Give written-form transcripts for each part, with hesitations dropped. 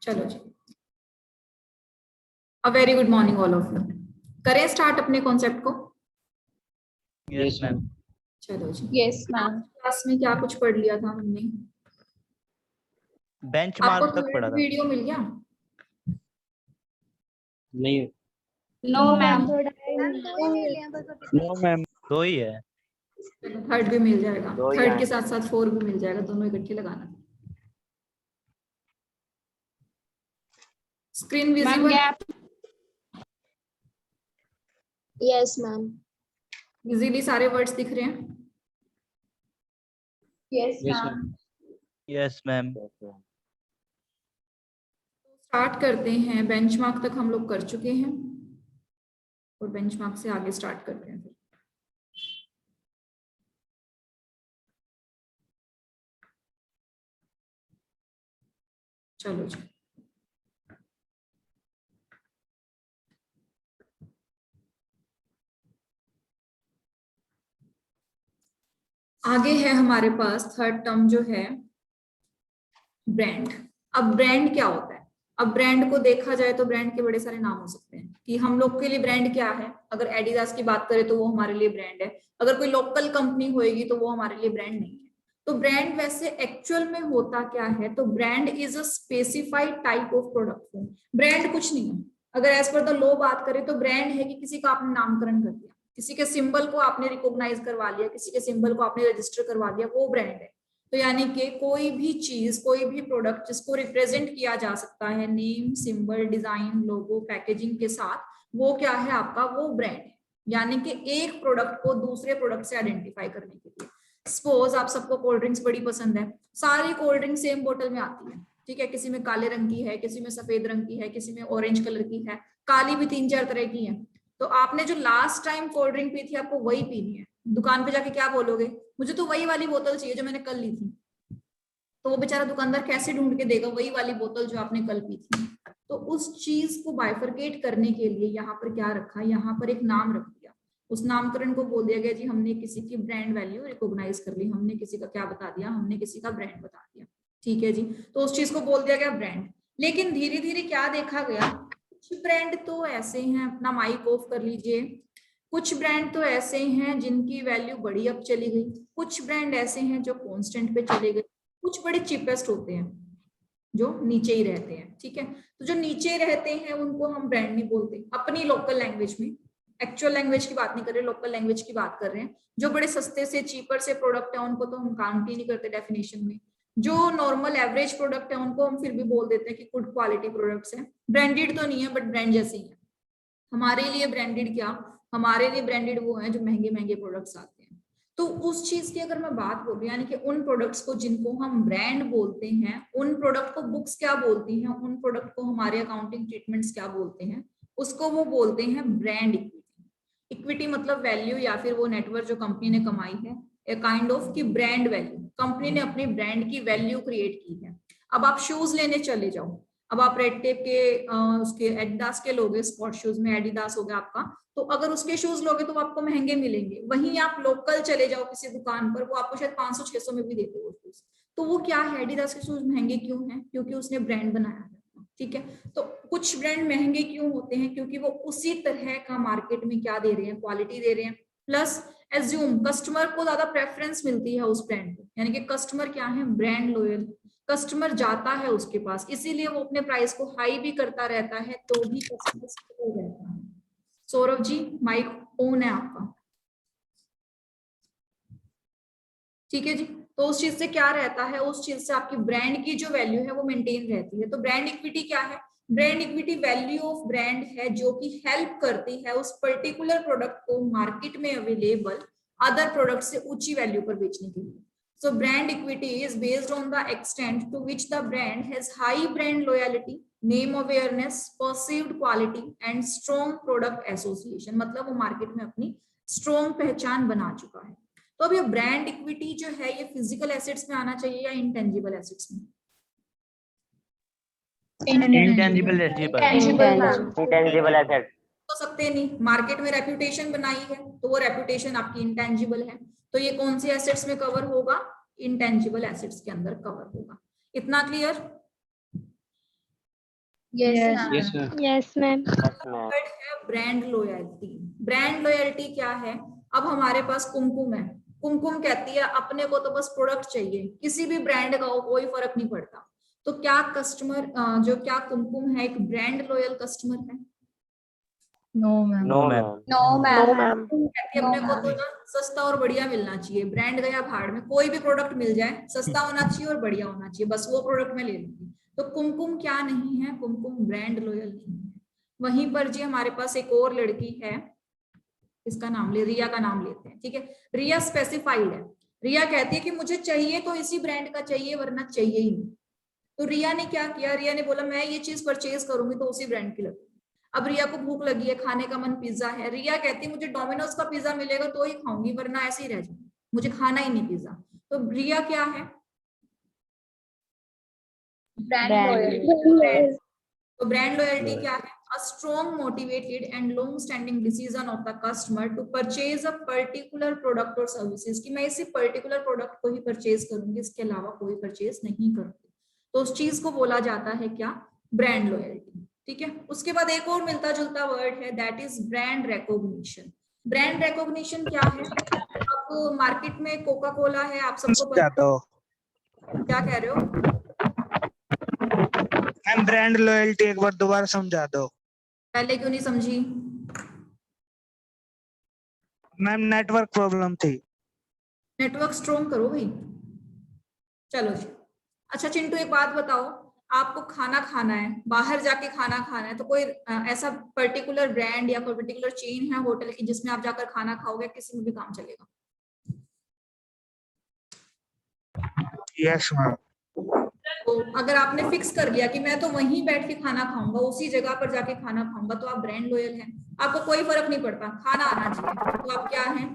चलो जी, uh very good morning all of you. करें स्टार्ट अपने कॉन्सेप्ट को। Yes ma'am. चलो जी, यस मैम। क्लास में क्या कुछ पढ़ लिया था हमने? बेंचमार्क आपको तक पढ़ा था। वीडियो मिल गया? नहीं, नो मैम। नो मैम, दो ही है। थर्ड भी मिल जाएगा, दो ही थर्ड आए। के साथ साथ फोर भी मिल जाएगा, दोनों इकट्ठे लगाना। Screen ma'am visible? Gap. Yes ma'am. Easily सारे वर्ड्स दिख रहे हैं? Yes ma'am. Yes ma'am. Start करते हैं। बेंचमार्क तक हम लोग कर चुके हैं और बेंचमार्क से आगे स्टार्ट करते हैं। फिर चलो जी, आगे है हमारे पास थर्ड टर्म जो है ब्रांड। अब ब्रांड क्या होता है? अब ब्रांड को देखा जाए तो ब्रांड के बड़े सारे नाम हो सकते हैं कि हम लोग के लिए ब्रांड क्या है। अगर एडिडास की बात करें तो वो हमारे लिए ब्रांड है। अगर कोई लोकल कंपनी होएगी तो वो हमारे लिए ब्रांड नहीं है। तो ब्रांड वैसे एक्चुअल में होता क्या है? तो brand is a specified type of product. Brand कुछ नहीं है। अगर एज पर द लॉ बात करें तो ब्रांड है कि किसी का आपने नामकरण कर दिया, किसी के सिंबल को आपने रिकॉग्नाइज करवा लिया, किसी के सिंबल को आपने रजिस्टर करवा दिया, वो ब्रांड है। तो यानी कि कोई भी चीज, कोई भी प्रोडक्ट जिसको रिप्रेजेंट किया जा सकता है नेम, सिंबल, डिजाइन, लोगो, पैकेजिंग के साथ, वो क्या है आपका? वो ब्रांड है। यानी कि एक प्रोडक्ट को दूसरे प्रोडक्ट से आइडेंटिफाई करने के लिए। सपोज आप सबको कोल्ड ड्रिंक्स बड़ी पसंद है, सारी कोल्ड ड्रिंक सेम बोतल में आती है, ठीक है? किसी में काले रंग की है, किसी में सफेद रंग की है, किसी में ऑरेंज कलर की है, काली भी 3-4 तरह की है। तो आपने जो last time cold drink P थी आपको वही पीनी है। दुकान पे जाके क्या बोलोगे? मुझे तो वही वाली बोतल चाहिए जो मैंने कल ली थी। तो वो बेचारा दुकानदार कैसे ढूंढ के देगा वही वाली बोतल जो आपने कल पी थी? तो उस चीज को बाइफरकेट करने के लिए यहाँ पर क्या रखा? यहाँ पर एक नाम रख दिया। उस नामकरण को बोल दिया गया जी हमने किसी की ब्रांड वैल्यू रिकॉग्नाइज कर ली, हमने किसी का क्या बता दिया? हमने किसी का ब्रांड बता दिया। ठीक है जी, तो उस चीज को बोल दिया गया ब्रांड। लेकिन धीरे धीरे क्या देखा गया? कुछ ब्रांड तो ऐसे हैं, अपना माइक ऑफ कर लीजिए, कुछ ब्रांड तो ऐसे हैं जिनकी वैल्यू बड़ी अप चली गई, कुछ ब्रांड ऐसे हैं जो कांस्टेंट पे चले गए, कुछ बड़े चीपेस्ट होते हैं जो नीचे ही रहते हैं। ठीक है, तो जो नीचे रहते हैं उनको हम ब्रांड नहीं बोलते अपनी लोकल लैंग्वेज में। एक्चुअल लैंग्वेज की बात नहीं कर रहे, लोकल लैंग्वेज की बात कर रहे हैं। जो बड़े सस्ते से चीपर से प्रोडक्ट है उनको तो हम काउंट ही नहीं करते डेफिनेशन में। जो नॉर्मल एवरेज प्रोडक्ट है उनको हम फिर भी बोल देते हैं कि गुड क्वालिटी प्रोडक्ट्स हैं। ब्रांडेड तो नहीं है बट ब्रांड जैसे ही है। हमारे लिए ब्रांडेड क्या? हमारे लिए ब्रांडेड वो हैं जो महंगे महंगे प्रोडक्ट्स आते हैं। तो उस चीज की अगर मैं बात करूं, यानी कि उन प्रोडक्ट्स को जिनको हम ब्रांड बोलते हैं, उन प्रोडक्ट को बुक्स क्या बोलती हैं, उन प्रोडक्ट को हमारे अकाउंटिंग ट्रीटमेंट्स क्या बोलते हैं? उसको वो बोलते हैं ब्रांड इक्विटी। इक्विटी मतलब वैल्यू या फिर वो नेटवर्क जो कंपनी ने कमाई है, ए काइंड ऑफ की ब्रांड वैल्यू। कंपनी ने अपनी ब्रांड की वैल्यू क्रिएट की है। अब आप शूज लेने चले जाओ, अब आप रेड टेप के उसके एडिडास के लोगे, स्पोर्ट शूज में एडिडास हो गया आपका, तो अगर उसके शूज लोगे तो वो आपको महंगे मिलेंगे। वहीं आप लोकल चले जाओ किसी दुकान पर, वो आपको शायद 500-600 में भी देते हो शूज। तो वो क्या है? एडिडास के शूज महंगे क्यों हैं? क्योंकि उसने ब्रांड बनाया है। ठीक है, तो कुछ ब्रांड महंगे क्यों होते हैं? क्योंकि वो उसी तरह का मार्केट में क्या दे रहे हैं? क्वालिटी दे रहे हैं। प्लस एज्यूम कस्टमर को ज्यादा प्रेफरेंस मिलती है उस ब्रांड को, यानी कि कस्टमर क्या है? Brand loyal. कस्टमर जाता है उसके पास, इसीलिए वो अपने प्राइस को हाई भी करता रहता है तो भी कस्टमर स्टेबल रहता है। सौरभ जी माइक ऑन है आपका। ठीक है जी, तो उस चीज से क्या रहता है? उस चीज से आपकी ब्रांड की जो वैल्यू है वो मेंटेन रहती है। तो ब्रांड इक्विटी क्या है? Brand equity value of brand है जो कि हेल्प करती है उस पर्टिकुलर प्रोडक्ट को मार्केट में अवेलेबल अदर प्रोडक्ट से ऊंची वैल्यू पर बेचने के लिए। So brand equity is based on the extent to which the brand has high brand loyalty, name awareness, perceived quality and strong product association। मतलब वो मार्केट में अपनी स्ट्रॉन्ग पहचान बना चुका है। तो अब ये ब्रांड इक्विटी जो है ये फिजिकल एसेट्स में आना चाहिए या इंटेंजिबल एसेट्स में? Intangible asset. हो सकते नहीं, मार्केट में रेपुटेशन बनाई है तो वो रेपुटेशन आपकी इंटेंजिबल है। तो ये कौन सी एसेट्स में कवर होगा? इंटेंजिबल एसेट्स के अंदर कवर होगा। इतना clear? Yes, Yes, ma'am. Yes, ma'am. Third है ब्रांड लॉयल्टी। ब्रांड लॉयल्टी क्या है? अब हमारे पास कुमकुम है, कुमकुम कहती है अपने को तो बस प्रोडक्ट चाहिए, किसी भी ब्रांड का हो कोई फर्क नहीं पड़ता। तो क्या कस्टमर जो क्या कुमकुम है एक ब्रांड लॉयल कस्टमर है? No ma'am. No, No, ma'am. ma'am. कहती है अपने को तो ना सस्ता और बढ़िया मिलना चाहिए, ब्रांड गया भाड़ में, कोई भी प्रोडक्ट मिल जाए सस्ता होना चाहिए और बढ़िया होना चाहिए, बस वो प्रोडक्ट मैं ले लूंगी। तो कुमकुम क्या नहीं है? कुमकुम ब्रांड लॉयल नहीं है। वहीं पर जी हमारे पास एक और लड़की है, इसका नाम ले, रिया का नाम लेते हैं, ठीक है। रिया स्पेसिफाइड है, रिया कहती है कि मुझे चाहिए तो इसी ब्रांड का चाहिए वरना चाहिए ही नहीं। तो रिया ने क्या किया? रिया ने बोला मैं ये चीज परचेज करूंगी तो उसी ब्रांड की लगूंगी। अब रिया को भूख लगी है, खाने का मन पिज्जा है, रिया कहती है मुझे डोमिनोज का पिज्जा मिलेगा तो ही खाऊंगी वरना ऐसे ही रह जाऊंगी, मुझे खाना ही नहीं पिज्जा। तो रिया क्या है? Yes. तो ब्रांड लॉयल्टी क्या है? A strong motivated and long standing decision of the customer to purchase a particular product और सर्विसेज, कि मैं इसी पर्टिकुलर प्रोडक्ट को ही परचेज करूंगी, इसके अलावा कोई परचेज नहीं करूंगी। तो उस चीज को बोला जाता है क्या? ब्रांड लॉयल्टी, ठीक है। उसके बाद एक और मिलता जुलता वर्ड है, that is brand recognition. Brand recognition क्या है? अब मार्केट में कोका कोला है, आप सबको पता है। क्या कह रहे हो? मैम ब्रांड लॉयल्टी एक बार दोबारा समझा दो। पहले क्यों नहीं समझी? मैम नेटवर्क प्रॉब्लम थी। नेटवर्क स्ट्रॉन्ग करो भाई। चलो जी। अच्छा चिंटू एक बात बताओ, आपको खाना खाना है, बाहर जाके खाना खाना है, तो कोई ऐसा पर्टिकुलर ब्रांड या कोई पर्टिकुलर चेन है होटल की जिसमें आप जाकर खाना खाओगे, किसी में भी काम चलेगा? Yes ma'am. तो अगर आपने फिक्स कर लिया कि मैं तो वहीं बैठ के खाना खाऊंगा, उसी जगह पर जाके खाना खाऊंगा, तो आप ब्रांड लॉयल हैं, आपको कोई फर्क नहीं पड़ता, खाना आना चाहिए, तो आप क्या हैं?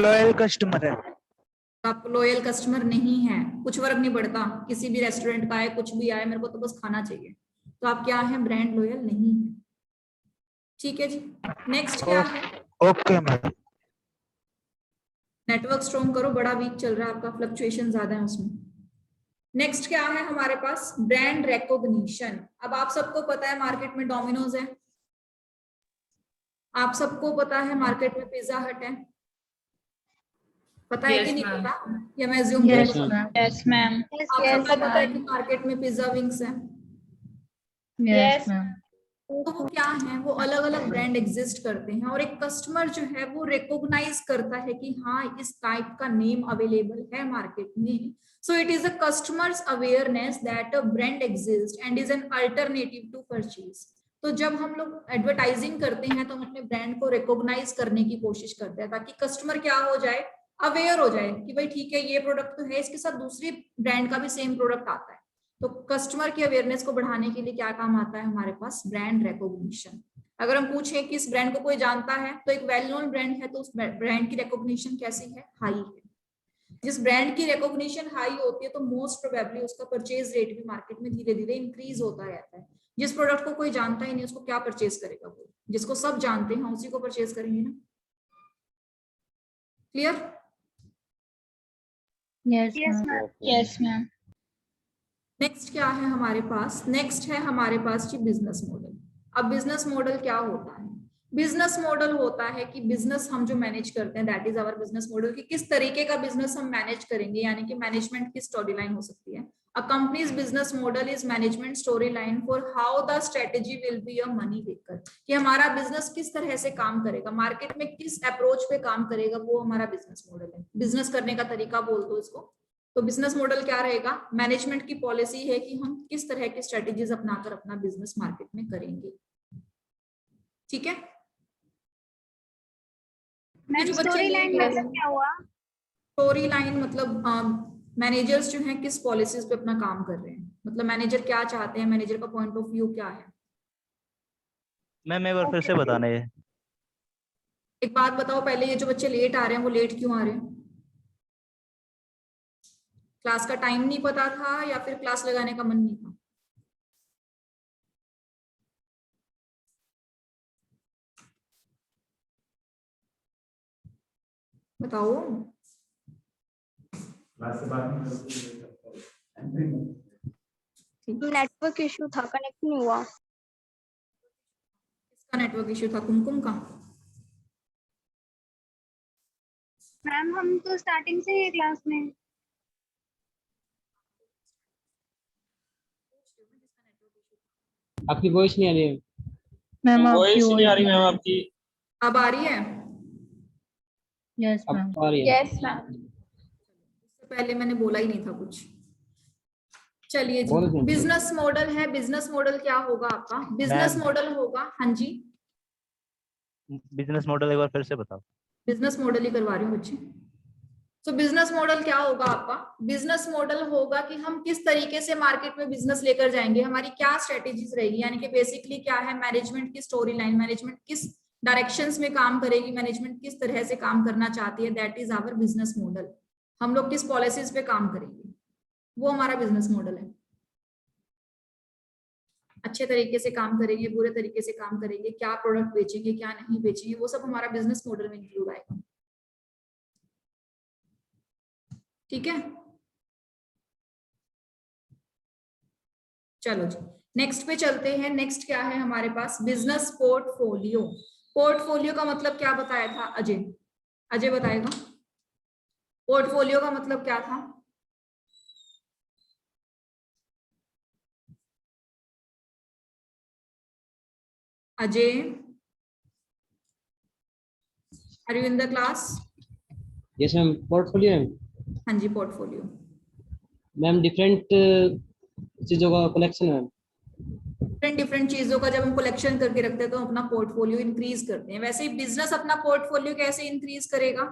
लॉयल कस्टमर है। आप लॉयल कस्टमर नहीं है, कुछ फर्क नहीं पड़ता, किसी भी रेस्टोरेंट का आए कुछ भी आए, मेरे को तो बस खाना चाहिए, तो आप क्या हैं? ब्रांड लॉयल नहीं है। ठीक है जी। नेक्स्ट क्या है? Okay ma'am. नेटवर्क स्ट्रॉन्ग करो, बड़ा वीक चल रहा है आपका, फ्लक्चुएशन ज्यादा है उसमें। नेक्स्ट क्या है हमारे पास? Brand recognition. अब आप सबको पता है मार्केट में डोमिनोज है, आप सबको पता है मार्केट में पिज्जा हट है, पता है कि नहीं पता? या मैं assume करूं? Yes, ma'am. आप सबको पता है कि मार्केट में पिज्जा विंग्स है। Yes. तो वो क्या है? वो अलग अलग ब्रांड एग्जिस्ट करते हैं और एक कस्टमर जो है वो रिकॉग्नाइज करता है कि हाँ इस टाइप का नेम अवेलेबल है मार्केट में। So it is a customer's awareness that a brand exist and is an alternative to purchase. तो जब हम लोग एडवर्टाइजिंग करते हैं तो हम अपने ब्रांड को रिकॉग्नाइज करने की कोशिश करते हैं ताकि कस्टमर क्या हो जाए? अवेयर हो जाए कि भाई ठीक है ये प्रोडक्ट तो है, इसके साथ दूसरी ब्रांड का भी सेम प्रोडक्ट आता है। तो कस्टमर की अवेयरनेस को बढ़ाने के लिए क्या काम आता है हमारे पास? Brand recognition. अगर हम पूछें कि इस ब्रांड को कोई जानता है तो एक वेल नोन ब्रांड है तो उस ब्रांड की रिकॉग्निशन कैसी है? हाई है। जिस ब्रांड की रिकॉग्निशन हाई होती है तो मोस्ट प्रोबेबली उसका परचेज रेट भी मार्केट में धीरे धीरे इंक्रीज होता रहता है। जिस प्रोडक्ट को कोई जानता ही नहीं उसको क्या परचेज करेगा? वो जिसको सब जानते हैं उसी को परचेज करेंगे ना। क्लियर? Yes, ma'am. नेक्स्ट क्या है हमारे पास? नेक्स्ट है हमारे पास जी बिजनेस मॉडल। अब बिजनेस मॉडल क्या होता है? बिजनेस मॉडल होता है कि बिजनेस हम जो मैनेज करते हैं, that is our business model, कि किस तरीके का बिजनेस हम मैनेज करेंगे, यानी कि मैनेजमेंट की स्टोरी लाइन हो सकती है। Uh company's business model is management story line for how the strategy will be a money maker, कि हमारा बिजनेस किस तरह से काम करेगा, मार्केट में किस अप्रोच पे काम करेगा, वो हमारा बिजनेस मॉडल है। बिजनेस करने का तरीका बोल दो इसको। तो बिजनेस मॉडल क्या रहेगा? मैनेजमेंट की पॉलिसी है कि हम किस तरह की स्ट्रेटेजीज अपनाकर अपना बिजनेस मार्केट में करेंगे। ठीक है। ये जो बच्चे क्या हुआ? स्टोरी लाइन मतलब मैनेजर्स जो हैं किस पॉलिसीज पे अपना काम कर रहे हैं, मतलब मैनेजर क्या चाहते हैं, मैनेजर का पॉइंट ऑफ व्यू क्या है। मैम एक बार फिर से बताना ये। एक बात बताओ पहले, ये जो बच्चे लेट आ रहे हैं वो लेट क्यों आ रहे हैं? क्लास का टाइम नहीं पता था या फिर क्लास लगाने का मन नहीं था? बताओ। नेटवर्क इशू था, कनेक्ट नहीं हुआ। किसका नेटवर्क इश्यू था? कुमकुम का? मैम हम तो स्टार्टिंग से ही क्लास में। आपकी वॉइस नहीं आ रही है। मैम वॉइस नहीं आ रही मैम आपकी। अब आ रही है? यस अब मैम। आ रही है। Yes ma'am. इससे पहले मैंने बोला ही नहीं था कुछ। चलिए बोल जी, दो। बिजनेस मॉडल है। बिजनेस मॉडल क्या होगा आपका? Business ma'am. मॉडल होगा, हाँ जी, बिजनेस मॉडल एक बार फिर से बताओ। बिजनेस मॉडल ही करवा रही हूँ बच्चे। तो बिजनेस मॉडल क्या होगा आपका? बिजनेस मॉडल होगा कि हम किस तरीके से मार्केट में बिजनेस लेकर जाएंगे, हमारी क्या स्ट्रेटेजीज रहेगी, यानी कि बेसिकली क्या है, मैनेजमेंट की स्टोरी लाइन, मैनेजमेंट किस डायरेक्शंस में काम करेगी, मैनेजमेंट किस तरह से काम करना चाहती है, that is our business model. हम लोग किस पॉलिसीज पे काम करेंगे, वो हमारा बिजनेस मॉडल है। अच्छे तरीके से काम करेंगे, बुरे तरीके से काम करेंगे, क्या प्रोडक्ट बेचेंगे, क्या नहीं बेचेंगे, वो सब हमारा बिजनेस मॉडल में इंक्लूड आएगा। ठीक है, चलो जी नेक्स्ट पे चलते हैं। नेक्स्ट क्या है हमारे पास? Business portfolio. पोर्टफोलियो का मतलब क्या बताया था अजय? अजय बताएगा पोर्टफोलियो का मतलब क्या था? Ajay, are you in the class? Yes ma'am. Portfolio हाँ जी, पोर्टफोलियो मैम डिफरेंट चीजों का कलेक्शन है। डिफरेंट डिफरेंट चीजों का जब हम कलेक्शन करके रखते हैं तो अपना पोर्टफोलियो इंक्रीज करते हैं। वैसे ही बिजनेस अपना पोर्टफोलियो कैसे इंक्रीज करेगा?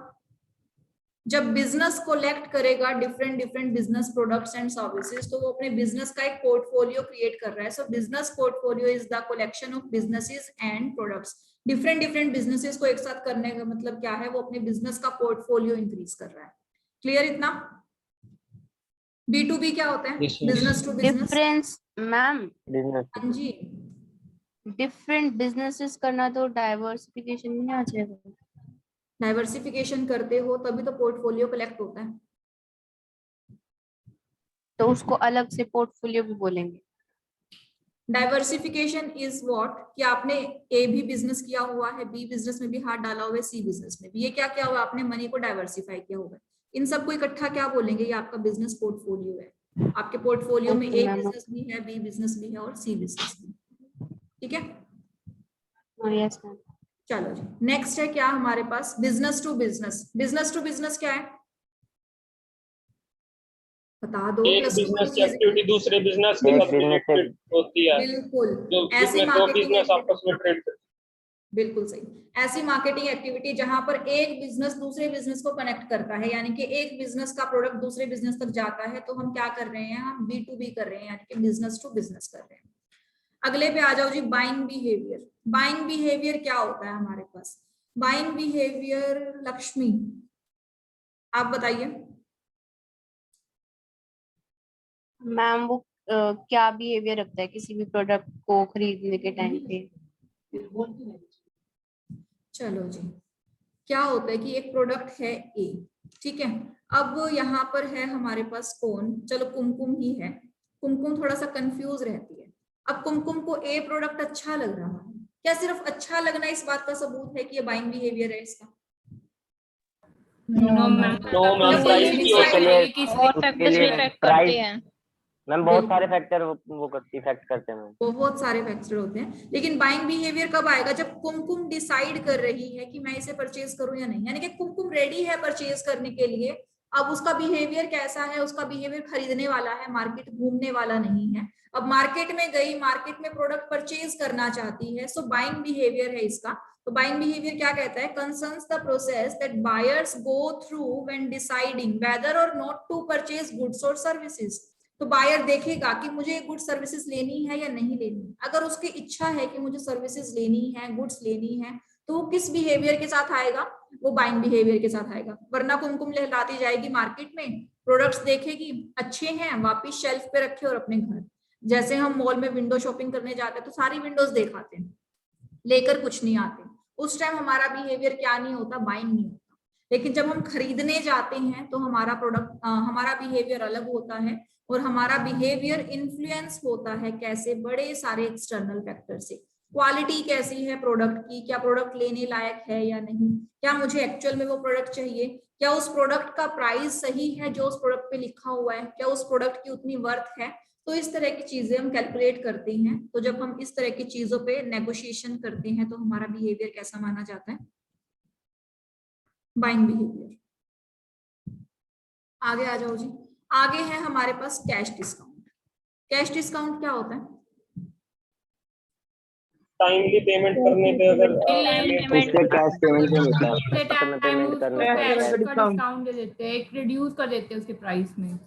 जब बिजनेस कोलेक्ट करेगा different different business products and services, तो वो अपने बिजनेस का एक पोर्टफोलियो क्रिएट कर रहा है। सो business portfolio is the collection of businesses and products. Different different businesses को एक साथ करने का मतलब क्या है? वो अपने बिजनेस का पोर्टफोलियो इंक्रीज कर रहा है। क्लियर इतना? B2B क्या होता है? Yes, sir. Business to business. Difference ma'am, हाँ जी, डिफरेंट बिजनेसेस करना तो डाइवर्सिफिकेशन में आ जाएगा। डाइवर्सिफिकेशन करते हो तभी तो पोर्टफोलियो कलेक्ट होता है। तो उसको अलग से पोर्टफोलियो भी बोलेंगे। डाइवर्सिफिकेशन इज व्हाट, कि आपने ए भी बिजनेस किया हुआ है, बी बिजनेस में भी हाथ डाला हुआ है, सी बिजनेस में भी। ये क्या क्या हुआ? आपने मनी को डाइवर्सिफाई किया हुआ है। इन सबको इकट्ठा क्या बोलेंगे? ये आपका बिजनेस पोर्टफोलियो है। आपके पोर्टफोलियो में Okay, ए ma'am. बिजनेस भी है, बी बिजनेस भी है और सी बिजनेस भी। ठीक है, यस मैम। चलो जी नेक्स्ट है क्या हमारे पास? Business to business. Business to business क्या है? बता दो। एक प्लस टू बिजनेस की चीजें। एक्टिविटी दूसरे बिजनेस के साथ रिलेटेड होती है। बिल्कुल, जो ऐसी जिसमें दो मार्केटिंग बिजनेस आपस में ट्रेड करते हैं। बिल्कुल सही। ऐसी मार्केटिंग एक्टिविटी जहां पर एक बिजनेस दूसरे बिजनेस को कनेक्ट करता है, यानी कि एक बिजनेस का प्रोडक्ट दूसरे बिजनेस तक जाता है, तो हम क्या कर रहे हैं? हम B2B कर रहे हैं, यानी कि बिजनेस टू बिजनेस कर रहे हैं। अगले पे आ जाओ जी, बाइंग बिहेवियर। बाइंग बिहेवियर क्या होता है हमारे पास? बाइंग बिहेवियर, लक्ष्मी आप बताइए। मैम वो क्या बिहेवियर रखता है किसी भी प्रोडक्ट को खरीदने के टाइम पे? चलो जी, क्या होता है कि एक प्रोडक्ट है ए, ठीक है। अब यहाँ पर है हमारे पास कौन? चलो कुमकुम ही है। कुमकुम थोड़ा सा कंफ्यूज रहती है। अब कुमकुम को ए प्रोडक्ट अच्छा लग रहा है, क्या सिर्फ अच्छा लगना इस बात का सबूत है कि ये बाइंग बिहेवियर है इसका? No ma'am. No ma'am, price भी हो सकता है। और फैक्टर्स भी इफेक्ट करते हैं। मैम बहुत सारे फैक्टर वो करती इफेक्ट करते हैं मैम। बहुत सारे फैक्टर होते हैं, लेकिन बाइंग बिहेवियर कब आएगा? जब कुमकुम डिसाइड कर रही है कि मैं इसे परचेज करूं या नहीं, यानी कि कुमकुम रेडी है परचेज करने के लिए। अब उसका बिहेवियर कैसा है? उसका बिहेवियर खरीदने वाला है, मार्केट घूमने वाला नहीं है। अब मार्केट में गई, मार्केट में प्रोडक्ट परचेज करना चाहती है, सो बाइंग बिहेवियर है इसका। तो बाइंग बिहेवियर क्या कहता है? Concerns the process that buyers go through when deciding weather और नॉट टू परचेज गुड्स और सर्विसेज। तो बायर देखेगा कि मुझे गुड्स सर्विसेज लेनी है या नहीं लेनी। अगर उसकी इच्छा है कि मुझे सर्विसेज लेनी है, गुड्स लेनी है, तो वो किस बिहेवियर के साथ आएगा? वो बाइंग बिहेवियर के साथ आएगा। वरना कुमकुम लहलाती जाएगी मार्केट में, प्रोडक्ट्स देखेगी अच्छे हैं, वापिस शेल्फ पे रखे और अपने घर। जैसे हम मॉल में विंडो शॉपिंग करने जाते हैं तो सारी विंडोज देखाते हैं, लेकर कुछ नहीं आते। उस टाइम हमारा बिहेवियर क्या नहीं होता? बाइंग नहीं होता। लेकिन जब हम खरीदने जाते हैं तो हमारा प्रोडक्ट हमारा बिहेवियर अलग होता है, और हमारा बिहेवियर इन्फ्लुएंस होता है कैसे, बड़े सारे एक्सटर्नल फैक्टर से। क्वालिटी कैसी है प्रोडक्ट की, क्या प्रोडक्ट लेने लायक है या नहीं, क्या मुझे एक्चुअल में वो प्रोडक्ट चाहिए, क्या उस प्रोडक्ट का प्राइस सही है जो उस प्रोडक्ट पे लिखा हुआ है, क्या उस प्रोडक्ट की उतनी वर्थ है। तो इस तरह की चीजें हम कैलकुलेट करते हैं। तो जब हम इस तरह की चीजों पे नेगोशिएशन करते हैं तो हमारा बिहेवियर कैसा माना जाता है, बाइंग बिहेवियर। आगे आ जाओ जी। आगे है हमारे पास कैश डिस्काउंट। कैश डिस्काउंट क्या होता है? टाइमली पेमेंट करने पे अगर उससे कैश पेमेंट भी मिलता है, समय पेमेंट करने पे कैश का कैश। डिस्काउंट दे देते हैं, एक रिड्यूस कर देते हैं उसके प्राइस में।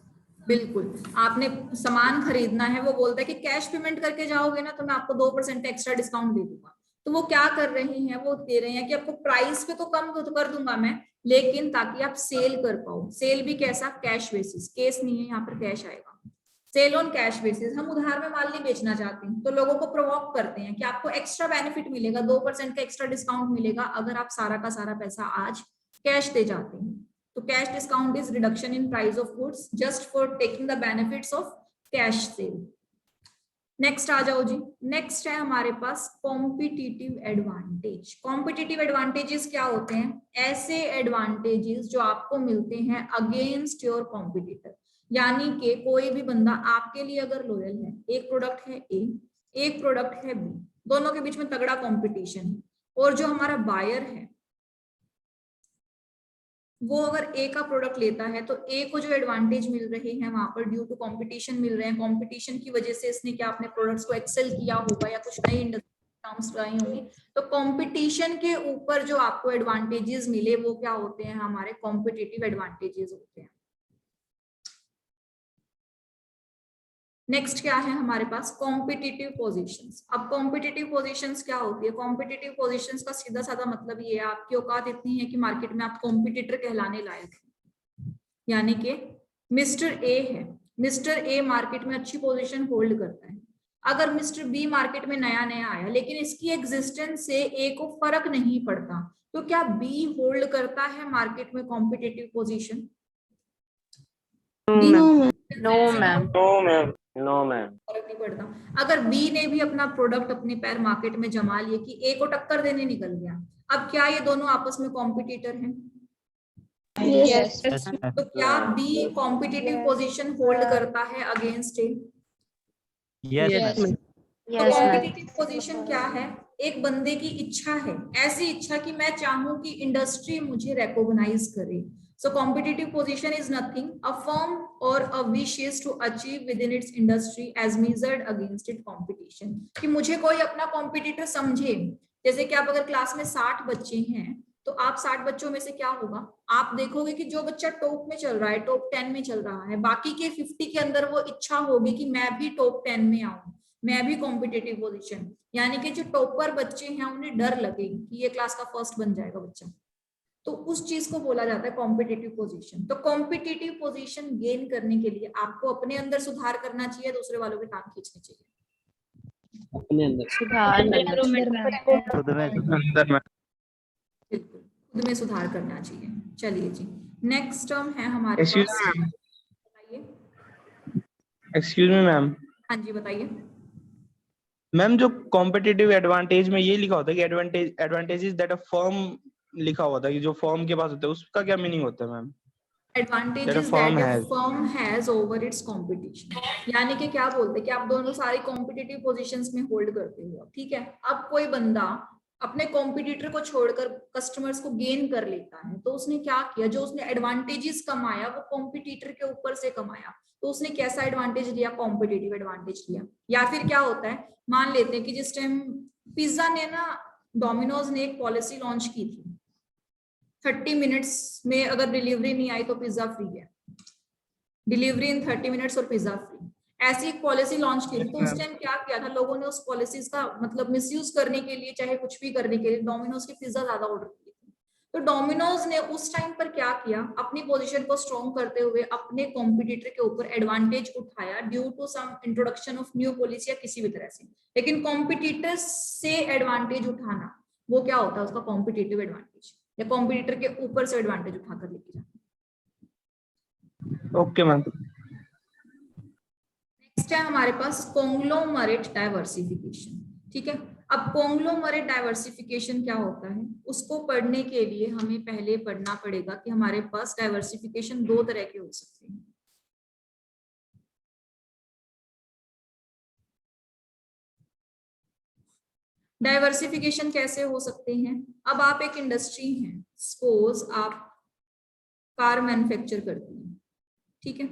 बिल्कुल, आपने सामान खरीदना है, वो बोलता है कि कैश पेमेंट करके जाओगे ना तो मैं आपको 2% एक्स्ट्रा डिस्काउंट दे दूंगा। तो वो क्या कर रहे हैं, वो दे रहे हैं कि आपको प्राइस पे तो कम कर दूंगा मैं, लेकिन ताकि आप सेल कर पाओ। सेल भी कैसा, कैश बेसिस, केस नहीं है यहाँ पर, कैश आएगा। Sale on cash basis. हम उधार में माल नहीं बेचना चाहते हैं तो लोगों को प्रोवोक करते हैं कि आपको एक्स्ट्रा बेनिफिट मिलेगा, 2% का एक्स्ट्रा डिस्काउंट मिलेगा अगर आप सारा का सारा पैसा आज कैश दे जाते हैं। तो cash discount is reduction in price of goods just for taking the benefits of cash sale. Next आ जाओ जी। नेक्स्ट है हमारे पास कॉम्पिटिटिव एडवांटेज। कॉम्पिटिटिव एडवांटेजेस क्या होते हैं? ऐसे एडवांटेजेस जो आपको मिलते हैं अगेंस्ट योर कॉम्पिटिटर। यानी कि कोई भी बंदा आपके लिए अगर लॉयल है, एक प्रोडक्ट है ए, एक प्रोडक्ट है बी, दोनों के बीच में तगड़ा कंपटीशन है, और जो हमारा बायर है वो अगर ए का प्रोडक्ट लेता है तो ए को जो एडवांटेज मिल रहे हैं वहां पर ड्यू टू कंपटीशन मिल रहे हैं। कंपटीशन की वजह से इसने क्या अपने प्रोडक्ट्स को एक्सेल किया होगा या कुछ नई इंडस्ट्री टर्म्स आई होंगी। तो कंपटीशन के ऊपर जो आपको एडवांटेजेस मिले वो क्या होते हैं, हमारे कॉम्पिटिटिव एडवांटेजेस होते हैं। नेक्स्ट क्या है हमारे पास, कॉम्पिटिटिव पोजीशंस। अब कॉम्पिटिटिव पोजीशंस क्या होती है? कॉम्पिटिटिव पोजीशंस का सीधा साधा मतलब ये है, आपकी औकात इतनी है कि मार्केट में आप कॉम्पिटिटर कहलाने लायक हैं। यानी कि मिस्टर ए है, मिस्टर ए मार्केट में अच्छी पोजीशन होल्ड करता है। अगर मिस्टर बी मार्केट में नया नया आया लेकिन इसकी एग्जिस्टेंस से ए को फर्क नहीं पड़ता, तो क्या बी होल्ड करता है मार्केट में competitive position? No ma'am. No ma'am, फर्क नहीं पड़ता। अगर बी ने भी अपना प्रोडक्ट अपने पैर मार्केट में जमा लिए कि ए को टक्कर देने निकल गया, अब क्या ये दोनों आपस में कॉम्पिटिटर हैं? Yes. तो क्या बी कॉम्पिटिटिव पोजीशन होल्ड करता है अगेंस्ट ए? Yes ma'am. तो कॉम्पिटिटिव पोजीशन क्या है? एक बंदे की इच्छा है, ऐसी इच्छा कि मैं चाहूं कि इंडस्ट्री मुझे रिकॉग्नाइज करे। So competitive position is nothing, a firm or a wishes to achieve within its industry as measured against its competition. कि मुझे कोई अपना कॉम्पिटिटर समझे। जैसे कि आप अगर क्लास में 60 बच्चे हैं तो आप 60 बच्चों में से क्या होगा, आप देखोगे कि जो बच्चा टॉप में चल रहा है, टॉप 10 में चल रहा है, बाकी के 50 के अंदर वो इच्छा होगी कि मैं भी टॉप 10 में आऊं, मैं भी कॉम्पिटिटिव पोजीशन। यानी कि जो टॉपर बच्चे हैं उन्हें डर लगे कि ये क्लास का फर्स्ट बन जाएगा बच्चा, तो उस चीज को बोला जाता है कॉम्पिटिटिव पोजीशन। तो कॉम्पिटिटिव पोजीशन गेन करने के लिए आपको अपने अंदर सुधार करना चाहिए, दूसरे वालों के टांग खींचने चाहिए। अपने अंदर खुद में बिल्कुल, खुद में सुधार करना चाहिए। चलिए जी, नेक्स्ट टर्म है हमारे पास, बताइए। Excuse me ma'am. हाँ जी बताइए। मैम जो कॉम्पिटिटिव एडवांटेज में ये लिखा होता है कि एडवांटेजेस दैट अ फर्म लिखा होता है कि जो फर्म के पास होता है, उसका क्या मीनिंग होता है ma'am? Advantages that a firm has over its competition। यानी कि क्या बोलते हैं कि आप दोनों सारी कॉम्पिटिटिव पोजीशंस में होल्ड करते हो, ठीक है। अब कोई बंदा अपने कॉम्पिटिटर को छोड़कर कस्टमर्स को गेन कर लेता है, तो उसने क्या किया, जो उसने एडवांटेजेस कमाया वो कॉम्पिटिटर के ऊपर से कमाया। तो उसने कैसा एडवांटेज लिया, कॉम्पिटिटिव एडवांटेज लिया। या फिर क्या होता है, मान लेते हैं कि जिस टाइम पिज्जा ने ना, डोमिनोज ने एक पॉलिसी लॉन्च की थी, 30 मिनट्स में अगर डिलीवरी नहीं आई तो पिज्जा फ्री है, डिलीवरी इन 30 मिनट्स और पिज्जा फ्री, ऐसी एक पॉलिसी लॉन्च की थी। तो उस टाइम क्या किया था लोगों ने, उस पॉलिसीज का मतलब मिसयूज करने के लिए, चाहे कुछ भी करने के लिए, डोमिनोज की पिज्जा ज्यादा ऑर्डर की थी। तो डोमिनोज ने उस टाइम पर क्या किया, अपनी पोजीशन को स्ट्रॉन्ग करते हुए अपने कॉम्पिटिटर के ऊपर एडवांटेज उठाया due to some introduction of new policy या किसी भी तरह से। लेकिन कॉम्पिटिटर से एडवांटेज उठाना वो क्या होता है, उसका कॉम्पिटिटिव एडवांटेज। या कॉम्पिटिटर के ऊपर से एडवांटेज उठाकर लेके जाना। Okay ma'am. नेक्स्ट है हमारे पास कॉन्ग्लोमरेट डाइवर्सिफिकेशन। ठीक है, अब कॉन्ग्लोमरेट डाइवर्सिफिकेशन क्या होता है, उसको पढ़ने के लिए हमें पहले पढ़ना पड़ेगा कि हमारे पास डाइवर्सिफिकेशन दो तरह के हो सकते हैं। डाइवर्सिफिकेशन कैसे हो सकते हैं, अब आप एक इंडस्ट्री हैं, सपोज आप कार मैन्युफैक्चर करती हैं, ठीक है,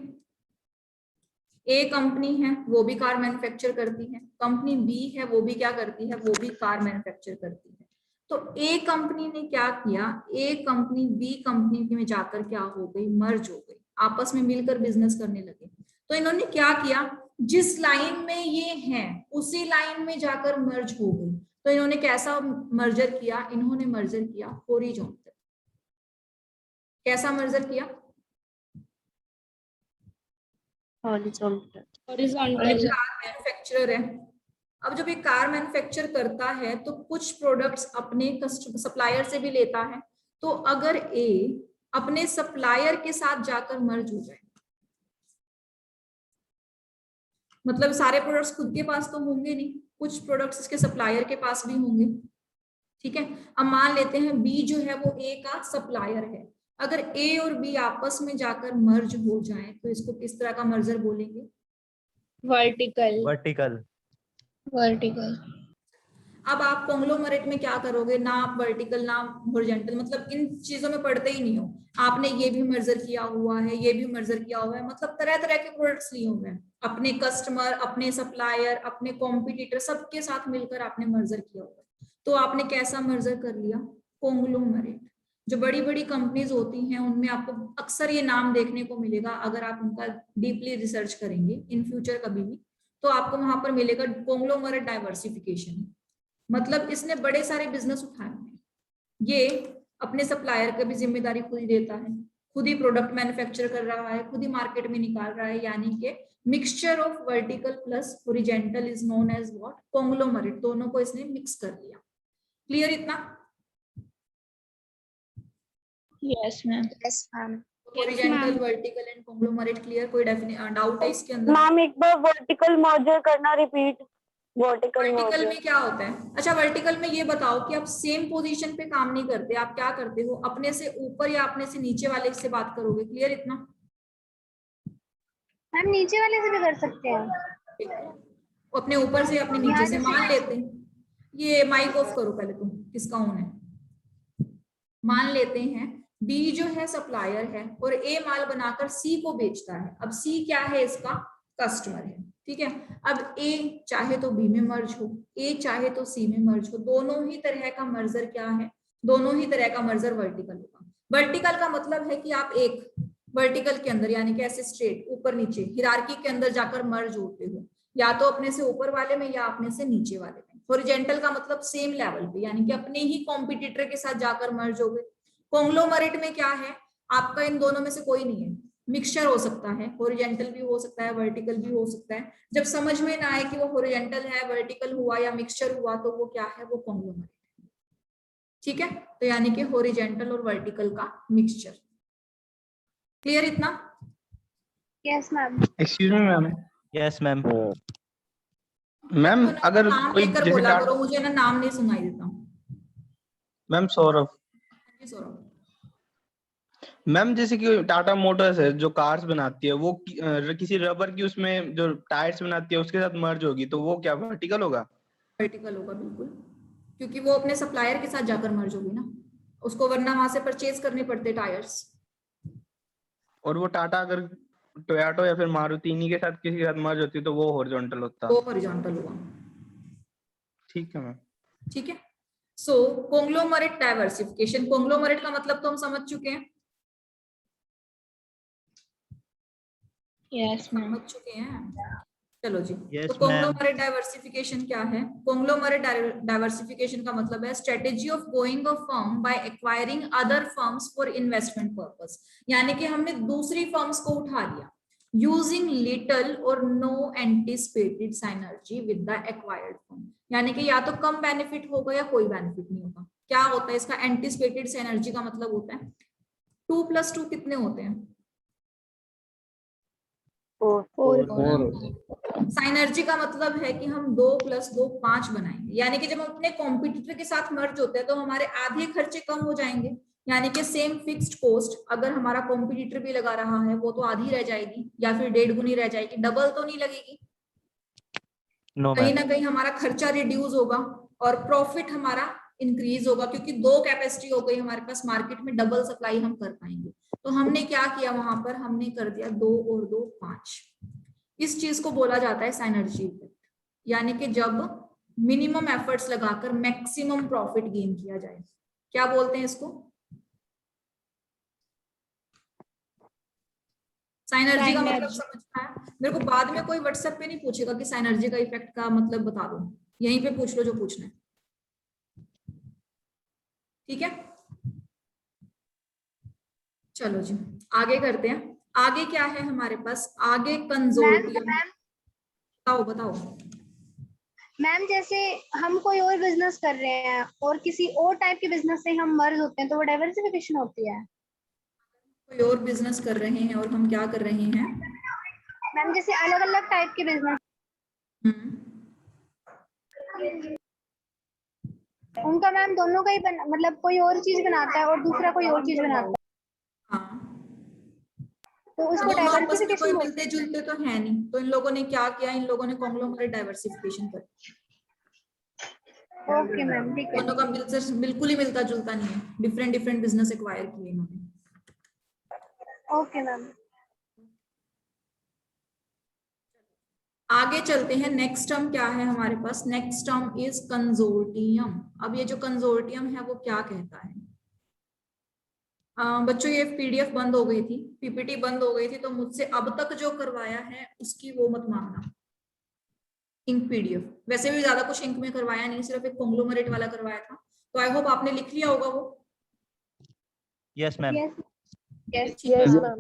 ए कंपनी है वो भी कार मैन्युफैक्चर करती है, कंपनी बी है वो भी क्या करती है, वो भी कार मैन्युफैक्चर करती है। तो ए कंपनी ने क्या किया, ए कंपनी बी कंपनी में जाकर क्या हो गई, मर्ज हो गई, आपस में मिलकर बिजनेस करने लगे। तो इन्होंने क्या किया, जिस लाइन में ये है उसी लाइन में जाकर मर्ज हो गई। तो इन्होंने कैसा मर्जर किया, इन्होंने मर्जर किया हॉरिजॉन्टल। कैसा मर्जर किया, हॉरिजॉन्टल। कार मैन्युफैक्चरर है, अब जब ये कार मैन्युफैक्चर करता है तो कुछ प्रोडक्ट्स अपने सप्लायर से भी लेता है। तो अगर ए अपने सप्लायर के साथ जाकर मर्ज हो जाए, मतलब सारे प्रोडक्ट्स खुद के पास तो होंगे नहीं, कुछ प्रोडक्ट्स इसके सप्लायर के पास भी होंगे। ठीक है, अब मान लेते हैं बी जो है वो ए का सप्लायर है, अगर ए और बी आपस में जाकर मर्ज हो जाए तो इसको किस तरह का मर्जर बोलेंगे, वर्टिकल। वर्टिकल। वर्टिकल। अब आप कॉन्ग्लोमरेट में क्या करोगे, ना आप वर्टिकल ना हॉरिजॉन्टल, मतलब इन चीजों में पढ़ते ही नहीं हो, आपने ये भी मर्जर किया हुआ है, ये भी मर्जर किया हुआ है, मतलब तरह तरह के प्रोडक्ट्स लिए हुए हैं, अपने कस्टमर, अपने सप्लायर, अपने कॉम्पिटिटर, सबके साथ मिलकर आपने मर्जर किया हुआ है। तो आपने कैसा मर्जर कर लिया, कॉन्ग्लोमरेट। जो बड़ी बड़ी कंपनीज होती हैं उनमें आपको अक्सर ये नाम देखने को मिलेगा, अगर आप उनका डीपली रिसर्च करेंगे इन फ्यूचर कभी भी, तो आपको वहां पर मिलेगा कॉन्ग्लोमरेट डाइवर्सिफिकेशन। मतलब इसने बड़े सारे बिजनेस उठाए हैं, ये अपने सप्लायर का भी जिम्मेदारी खुद ही देता है, खुद ही प्रोडक्ट मैन्युफैक्चर कर रहा है, खुद ही मार्केट में निकाल रहा है, यानी कि mixture of vertical plus horizontal is known as what, conglomerate. दोनों को इसने मिक्स कर लिया। क्लियर इतना? Yes ma'am. Yes ma'am. Horizontal, vertical and conglomerate clear? कोई डाउट है इसके अंदर? मैम एक बार वर्टिकल मर्जर करना रिपीट। वर्टिकल वर्टिकल में क्या होता है, अच्छा वर्टिकल में ये बताओ कि आप सेम पोजीशन पे काम नहीं करते, आप क्या करते हो, अपने से ऊपर या अपने से नीचे वाले से बात करोगे। क्लियर इतना? मैम नीचे वाले से भी कर सकते हैं, अपने ऊपर से अपने नीचे से। मान लेते हैं, ये माइक ऑफ करो पहले तुम, किसका ऑन है। मान लेते हैं बी जो है सप्लायर है और ए माल बनाकर सी को बेचता है। अब सी क्या है, इसका कस्टमर है, ठीक है। अब ए चाहे तो बी में मर्ज हो, ए चाहे तो सी में मर्ज हो, दोनों ही तरह का मर्जर क्या है, दोनों ही तरह का मर्जर वर्टिकल होगा। वर्टिकल का मतलब है कि आप एक वर्टिकल के अंदर यानी कि ऐसे स्ट्रेट ऊपर नीचे हिरार्की के अंदर जाकर मर्ज होते हो, या तो अपने से ऊपर वाले में या अपने से नीचे वाले में। हॉरिजॉन्टल का मतलब सेम लेवल पे, यानी कि अपने ही कॉम्पिटिटर के साथ जाकर मर्ज हो गए। कॉन्ग्लोमरेट में क्या है, आपका इन दोनों में से कोई नहीं है, मिक्सचर हो सकता है, हॉरिजॉन्टल भी हो सकता है, वर्टिकल भी हो सकता है। जब समझ में ना आए कि वो हॉरिजॉन्टल है, वर्टिकल हुआ या मिक्सचर हुआ, तो वो क्या है, वो कॉन्ग्लोमरेट है। ठीक है, तो यानी कि हॉरिजॉन्टल और वर्टिकल का मिक्सचर। क्लियर इतना? Yes ma'am. Excuse me ma'am. Yes ma'am. Ma'am तो अगर नाम कोई लेकर जैसे बोला करो, मुझे ना नाम नहीं सुनाई देता। मैम सौरभ। सौरभ, मैम जैसे कि टाटा मोटर्स है जो कार्स बनाती है, वो किसी रबर की उसमें जो टायर्स बनाती है उसके साथ मर्ज होगी, तो वो क्या वर्टिकल होगा? वर्टिकल होगा बिल्कुल, क्योंकि वो अपने सप्लायर के साथ जाकर मर्ज होगी ना, उसको वरना वहां से परचेज करने पड़ते टायर्स। और वो टाटा अगर टोयोटा या फिर मारुति इन्हीं के साथ किसी के साथ मर्ज होती तो वो हॉरिजॉन्टल होता। वो हॉरिजॉन्टल होगा। ठीक है मैम। ठीक है, सो कॉन्ग्लोमरेट डाइवर्सिफिकेशन, कॉन्ग्लोमरेट का मतलब तो हम समझ चुके हैं। Yes ma'am. समझ चुके हैं, चलो जी। Yes, तो कॉन्ग्लोमरेट डाइवर्सिफिकेशन क्या है? कॉन्ग्लोमरेट डाइवर्सिफिकेशन का मतलब है strategy of growing a firm by acquiring other firms for investment purpose, यानी कि हमने दूसरी फर्म्स को उठा लिया यूजिंग लिटल और no anticipated synergy with the acquired firm, यानी कि या तो कम बेनिफिट होगा या कोई बेनिफिट नहीं होगा। क्या होता है इसका एंटिसिपेटेड सिनर्जी का मतलब होता है 2 + 2 कितने होते हैं? 4 साइनर्जी का मतलब है कि हम 2 + 2 5 बनाएंगे, यानी कि जब हम अपने कॉम्पिटिटर के साथ मर्ज होते हैं तो हमारे आधे खर्चे कम हो जाएंगे, यानी कि सेम फिक्स्ड कॉस्ट अगर हमारा कॉम्पिटिटर भी लगा रहा है वो तो आधी रह जाएगी या फिर 1.5 गुनी रह जाएगी, डबल तो नहीं लगेगी। नो कहीं मैम। ना कहीं हमारा खर्चा रिड्यूस होगा और प्रॉफिट हमारा इंक्रीज होगा, क्योंकि 2 कैपेसिटी हो गई हमारे पास, मार्केट में डबल सप्लाई हम कर पाएंगे। तो हमने क्या किया वहां पर, हमने कर दिया 2 और 2 5। इस चीज को बोला जाता है साइनर्जी इफेक्ट, यानी कि जब मिनिमम एफर्ट्स लगाकर मैक्सिमम प्रॉफिट गेन किया जाए। क्या बोलते हैं इसको? साइनर्जी का मतलब समझ में आया? मेरे को बाद में कोई व्हाट्सएप पे नहीं पूछेगा कि साइनर्जी का इफेक्ट का मतलब बता दो, यहीं पे पूछ लो जो पूछना है, ठीक है? चलो जी आगे करते हैं। आगे क्या है हमारे पास? आगे कंजोर्टियम। बताओ बताओ। मैम जैसे हम कोई और बिजनेस कर रहे हैं और किसी और टाइप के बिजनेस से हम मर्ज होते हैं तो वो डाइवर्सिफिकेशन होती है। कोई और बिजनेस कर रहे हैं और हम क्या कर रहे हैं मैम? जैसे अलग अलग टाइप के बिजनेस, उनका मैम दोनों का ही मतलब कोई और चीज बनाता है और दूसरा कोई और चीज बनाता है, हाँ, तो उसको दोनों आपस में कोई डाइवर्सिफिकेशन बोलते मिलते जुलते तो है नहीं, तो इन लोगों ने क्या किया, इन लोगों ने कॉन्ग्लोमरेट डाइवर्सिफिकेशन कर हैं। ओके मैम ठीक है। दोनों का बिल्कुल ही मिलता जुलता नहीं है, डिफरेंट डिफरेंट बिजनेस एक्वायर किए इन्होंने। Okay ma'am. आगे चलते हैं। नेक्स्ट टर्म क्या है हमारे पास? Next term is consortium. अब ये जो कंजोर्टियम है वो क्या कहता है? बच्चों ये पीडीएफ बंद हो गई थी, पीपीटी बंद हो गई थी, तो मुझसे अब तक जो करवाया है उसकी वो मत मांगना। इंक पीडीएफ, वैसे भी ज्यादा कुछ इंक में करवाया नहीं, सिर्फ एक कॉन्ग्लोमरेट वाला करवाया था, तो आई होप आपने लिख लिया होगा वो। Yes ma'am. Yes ma'am.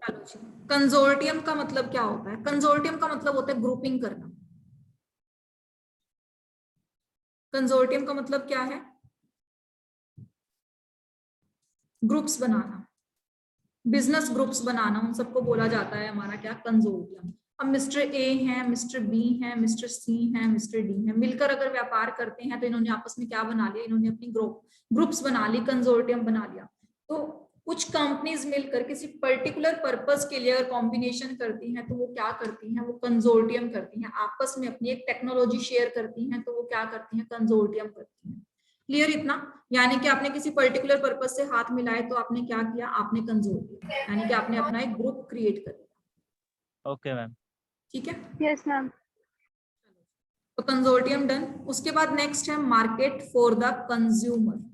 चलो जी, कंजोर्टियम का मतलब क्या होता है? कंजोर्टियम का मतलब होता है ग्रुपिंग करना। कंजोर्टियम का मतलब क्या है? ग्रुप्स बनाना, बिजनेस ग्रुप्स बनाना, उन सबको बोला जाता है हमारा क्या? कंजोर्टियम। अब मिस्टर ए है, मिस्टर बी है, मिस्टर सी है, मिस्टर डी है, मिलकर अगर व्यापार करते हैं तो इन्होंने आपस में क्या बना लिया? इन्होंने अपनी ग्रुप्स बना ली, कंजोर्टियम बना लिया। तो कुछ कंपनीज मिलकर किसी पर्टिकुलर पर्पस के लिए अगर कॉम्बिनेशन करती हैं तो वो क्या करती हैं? वो कंजोर्टियम करती हैं। आपस में अपनी एक टेक्नोलॉजी शेयर करती हैं तो वो क्या करती हैं? कंजोर्टियम करती हैं। क्लियर इतना? यानी कि आपने किसी पर्टिकुलर पर्पस से हाथ मिलाए तो आपने क्या किया? आपने कंजोर्टियम, यानी कि आपने अपना एक ग्रुप क्रिएट कर लिया। Okay ma'am. ठीक है? Yes ma'am. तो कंजोर्टियम डन। उसके बाद नेक्स्ट है मार्केट फॉर द कंज्यूमर।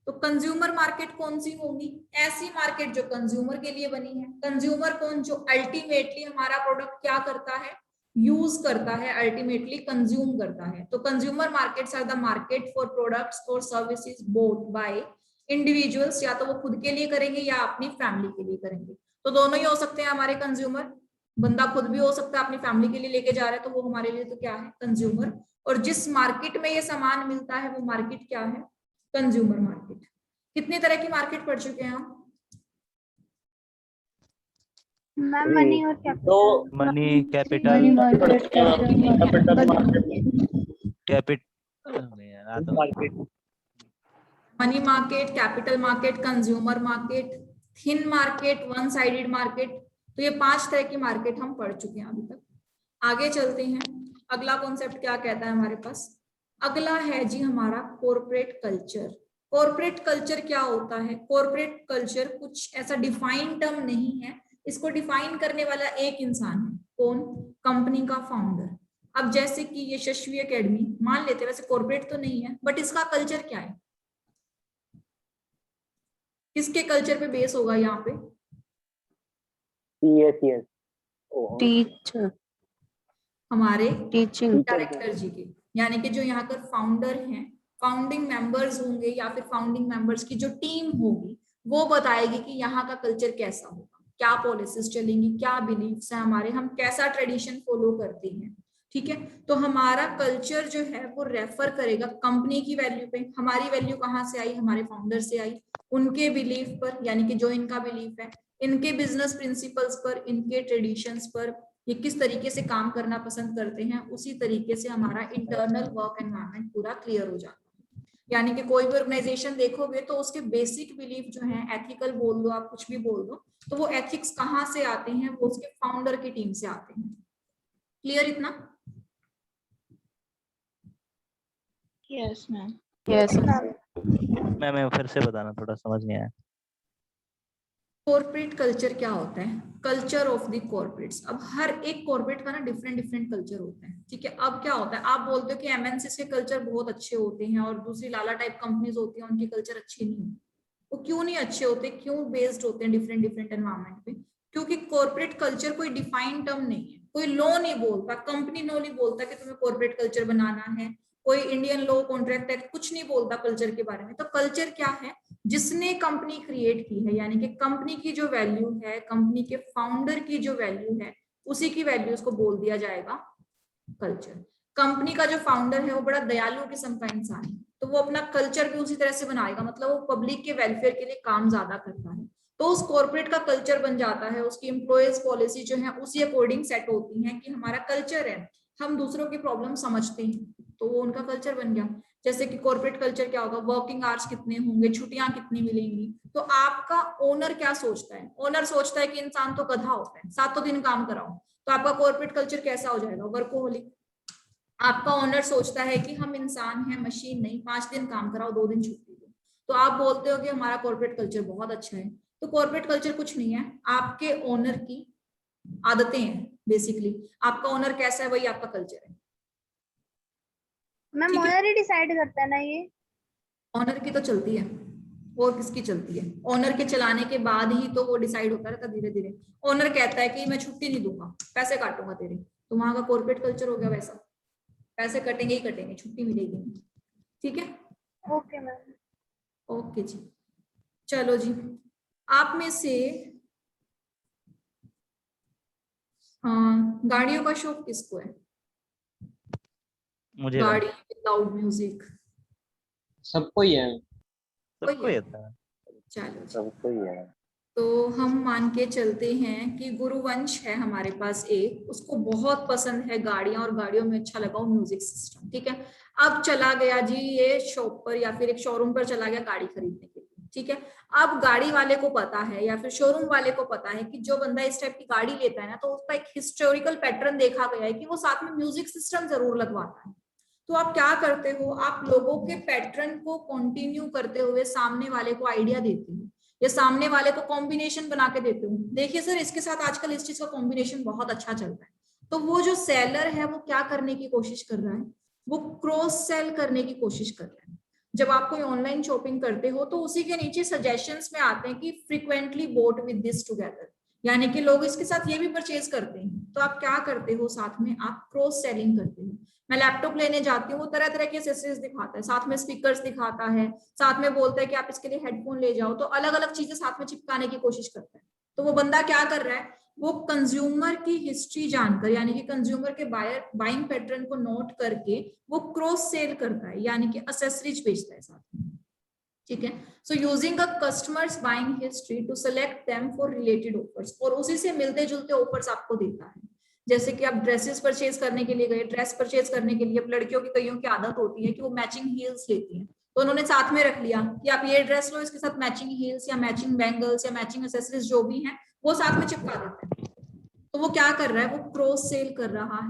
तो कंज्यूमर मार्केट कौन सी होगी? ऐसी मार्केट जो कंज्यूमर के लिए बनी है। कंज्यूमर कौन? जो अल्टीमेटली हमारा प्रोडक्ट क्या करता है? यूज करता है, अल्टीमेटली कंज्यूम करता है। तो consumer markets are the market for products और सर्विसेज बोथ बाय इंडिविजुअल्स, या तो वो खुद के लिए करेंगे या अपनी फैमिली के लिए करेंगे। तो दोनों ही हो सकते हैं हमारे कंज्यूमर, बंदा खुद भी हो सकता है अपनी फैमिली के लिए लेके जा रहा है, तो वो हमारे लिए तो क्या है? कंज्यूमर। और जिस मार्केट में ये सामान मिलता है वो मार्केट क्या है? Consumer market. कितनी तरह की मार्केट पढ़ चुके हैं हम? मैम मनी और तो money, capital, money market, capital market, consumer market, thin market, one sided market. तो ये 5 तरह की मार्केट हम पढ़ चुके हैं अभी तक। आगे चलते हैं। अगला कॉन्सेप्ट क्या कहता है हमारे पास? अगला है जी हमारा कॉर्पोरेट कल्चर। कॉर्पोरेट कल्चर क्या होता है? कॉर्पोरेट कल्चर कुछ ऐसा डिफाइंड टर्म नहीं है, इसको डिफाइन करने वाला एक इंसान है। कौन? कंपनी का फाउंडर। अब जैसे कि यशस्वी एकेडमी मान लेते हैं, वैसे कॉर्पोरेट तो नहीं है, बट इसका कल्चर क्या है? किसके कल्चर पे बेस होगा यहाँ पे? टीचर, हमारे टीचिंग डायरेक्टर जी के, यानी कि जो यहाँ पर फाउंडर हैं, फाउंडिंग मेंबर्स होंगे या फिर फाउंडिंग मेंबर्स की जो टीम होगी वो बताएगी कि यहाँ का कल्चर कैसा होगा, क्या पॉलिसीज चलेंगी, क्या बिलीफ्स है हमारे, हम कैसा ट्रेडिशन फॉलो करते हैं। ठीक है, तो हमारा कल्चर जो है वो रेफर करेगा कंपनी की वैल्यू पे। हमारी वैल्यू कहाँ से आई? हमारे फाउंडर से आई, उनके बिलीफ पर, यानी कि जो इनका बिलीफ है, इनके बिजनेस प्रिंसिपल्स पर, इनके ट्रेडिशंस पर, ये किस तरीके से काम करना पसंद करते हैं, उसी तरीके से हमारा इंटरनल वर्क एनवायरनमेंट पूरा क्लियर हो जाता है। यानी कि कोई भी ऑर्गेनाइजेशन देखोगे तो उसके बेसिक बिलीफ जो है, एथिकल बोल दो आप, कुछ भी बोल दो, तो वो एथिक्स कहाँ से आते हैं? वो उसके फाउंडर की टीम से आते हैं। क्लियर इतना? Yes ma'am. यस मैम फिर से बताना, थोड़ा समझ नहीं आया। कॉर्पोरेट कल्चर क्या होता है? Culture of the corporates. अब हर एक कॉर्पोरेट का ना डिफरेंट डिफरेंट कल्चर होता है, ठीक है। अब क्या होता है, आप बोलते हो कि एमएनसी के कल्चर बहुत अच्छे होते हैं और दूसरी लाला टाइप कंपनीज होती हैं उनके कल्चर अच्छे नहीं होते। वो क्यों नहीं अच्छे होते? क्यों बेस्ड होते हैं डिफरेंट डिफरेंट एनवायरनमेंट पे? क्योंकि कॉर्पोरेट कल्चर कोई डिफाइंड टर्म नहीं है, कोई लॉ नहीं बोलता, कंपनी लॉ नहीं बोलता कि तुम्हें कॉर्पोरेट कल्चर बनाना है, कोई इंडियन लॉ, कॉन्ट्रैक्ट एक्ट कुछ नहीं बोलता कल्चर के बारे में। तो कल्चर क्या है? जिसने कंपनी क्रिएट की है, यानी कि कंपनी की जो वैल्यू है, कंपनी के फाउंडर की जो वैल्यू है, उसी की वैल्यूज को बोल दिया जाएगा कल्चर। कंपनी का जो फाउंडर है वो बड़ा दयालु किस्म का इंसान है, तो वो अपना कल्चर भी उसी तरह से बनाएगा, मतलब वो पब्लिक के वेलफेयर के लिए काम ज्यादा करता है, तो उस कॉर्पोरेट का कल्चर बन जाता है। उसकी एम्प्लॉयज पॉलिसी जो है उसी अकॉर्डिंग सेट होती है कि हमारा कल्चर है, हम दूसरों की प्रॉब्लम समझते हैं, तो वो उनका कल्चर बन गया। जैसे कि कॉर्पोरेट कल्चर क्या होगा? वर्किंग आवर्स कितने होंगे, छुट्टियां कितनी मिलेंगी। तो आपका ओनर क्या सोचता है? ओनर सोचता है कि इंसान तो गधा होता है, 7 दिन काम कराओ, तो आपका कॉर्पोरेट कल्चर कैसा हो जाएगा? वर्कोहोलिक। आपका ओनर सोचता है कि हम इंसान हैं, मशीन नहीं, 5 दिन काम कराओ, 2 दिन छुट्टी दो, तो आप बोलते हो कि हमारा कॉर्पोरेट कल्चर बहुत अच्छा है। तो कॉर्पोरेट कल्चर कुछ नहीं है, आपके ओनर की आदतें हैं बेसिकली। आपका ओनर कैसा है वही आपका कल्चर है। मैम ठीक है। ओनर ही डिसाइड करता है ना ये? ऑनर की तो चलती है, और किसकी चलती है? ऑनर के चलाने के बाद ही तो वो डिसाइड होता रहता धीरे धीरे। ऑनर कहता है कि मैं छुट्टी नहीं दूंगा, पैसे काटूंगा तेरे, तो वहां का कॉर्पोरेट कल्चर हो गया वैसा, पैसे कटेंगे ही कटेंगे, छुट्टी मिलेगी नहीं। ठीक है, ओके मैम। ओके जी। चलो जी, आप में से गाड़ियों का शौक किसको है? मुझे गाड़ी, लाउड म्यूजिक, सबको ही है। सबको ही आता है। चलो जी। सबको ही है। तो हम मान के चलते हैं कि गुरुवंश है हमारे पास एक, उसको बहुत पसंद है गाड़ियां और गाड़ियों में अच्छा लगा म्यूजिक सिस्टम। ठीक है, अब चला गया जी ये शॉप पर या फिर एक शोरूम पर चला गया गाड़ी खरीदने के लिए। ठीक है, अब गाड़ी वाले को पता है या फिर शोरूम वाले को पता है कि जो बंदा इस टाइप की गाड़ी लेता है ना, तो उसका एक हिस्टोरिकल पैटर्न देखा गया है कि वो साथ में म्यूजिक सिस्टम जरूर लगवाता है। तो आप क्या करते हो? आप लोगों के पैटर्न को कंटिन्यू करते हुए सामने वाले को आइडिया देते हो या सामने वाले को कॉम्बिनेशन बना के देते हो। देखिए सर, इसके साथ आजकल इस चीज का कॉम्बिनेशन बहुत अच्छा चलता है। तो वो जो सेलर है वो क्या करने की कोशिश कर रहा है? वो क्रॉस सेल करने की कोशिश कर रहा है। जब आप कोई ऑनलाइन शॉपिंग करते हो तो उसी के नीचे सजेशंस में आते हैं कि frequently boat with this together, यानी कि लोग इसके साथ ये भी परचेज करते हैं। तो आप क्या करते हो? साथ में आप क्रॉस सेलिंग करते हो। मैं लैपटॉप लेने जाती हूँ, वो तरह तरह के एक्सेसरीज दिखाता है, साथ में स्पीकर्स दिखाता है, साथ में बोलता है कि आप इसके लिए हेडफोन ले जाओ, तो अलग अलग चीजें साथ में चिपकाने की कोशिश करता है। तो वो बंदा क्या कर रहा है? वो कंज्यूमर की हिस्ट्री जानकर, यानी कि कंज्यूमर के बाइंग पैटर्न को नोट करके वो क्रॉस सेल करता है, यानी कि एक्सेसरीज बेचता है साथ में। ठीक है, so using a customer's buying history to select them for related offers, और उसी से मिलते जुलते ऑफर्स आपको देता है। जैसे कि आप ड्रेसेस परचेज करने के लिए गए, ड्रेस परचेज करने के लिए अब लड़कियों की कईयों की आदत होती है कि वो मैचिंग हील्स लेती हैं, तो उन्होंने साथ में रख लिया कि आप ये ड्रेस लो, इसके साथ मैचिंग हील्स या मैचिंग बैंगल्स या मैचिंग एक्सेसरीज जो भी हैं वो साथ में चिपका देते हैं। तो वो क्या कर रहा है? वो क्रॉस सेल कर रहा है।